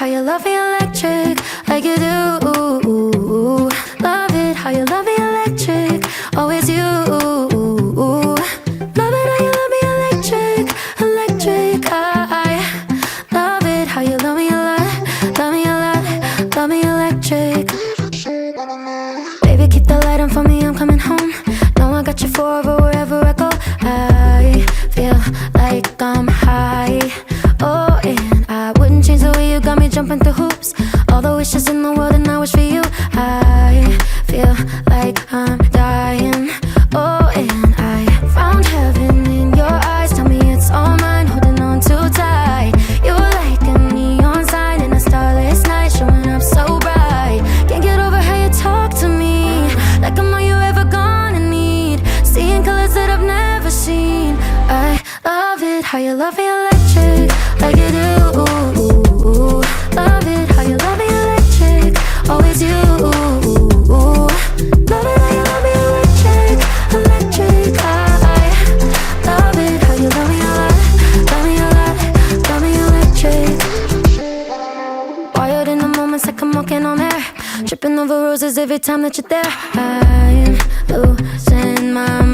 how you love me electric, like you do. Love it how you love me electric, always you. Love it how you love me electric, electric. I love it how you love me a lot, love me a lot, love me electric. Baby, keep the light on for me, I'm coming home. Know I got you forever wherever I go. I feel like I'm high. Oh, and I wouldn't change the way you got me jumping through hoops. All the wishes in the world and I wish for you. I feel like I'm dying. Oh, and I found heaven in your eyes. Tell me it's all mine, holding on too tight. You were like a neon sign in a starless night, showing up so bright. Can't get over how you talk to me, like I'm all you ever gonna need. Seeing colors that I've never seen. I love it how you love me electric, like you do. Love it how you love me electric, always you. Love it how you love me electric, electric. I love it how you love me a lot, love me a lot, love me electric. Wired in the moments like I'm walking on air, tripping over roses every time that you're there. I'm losing my mind.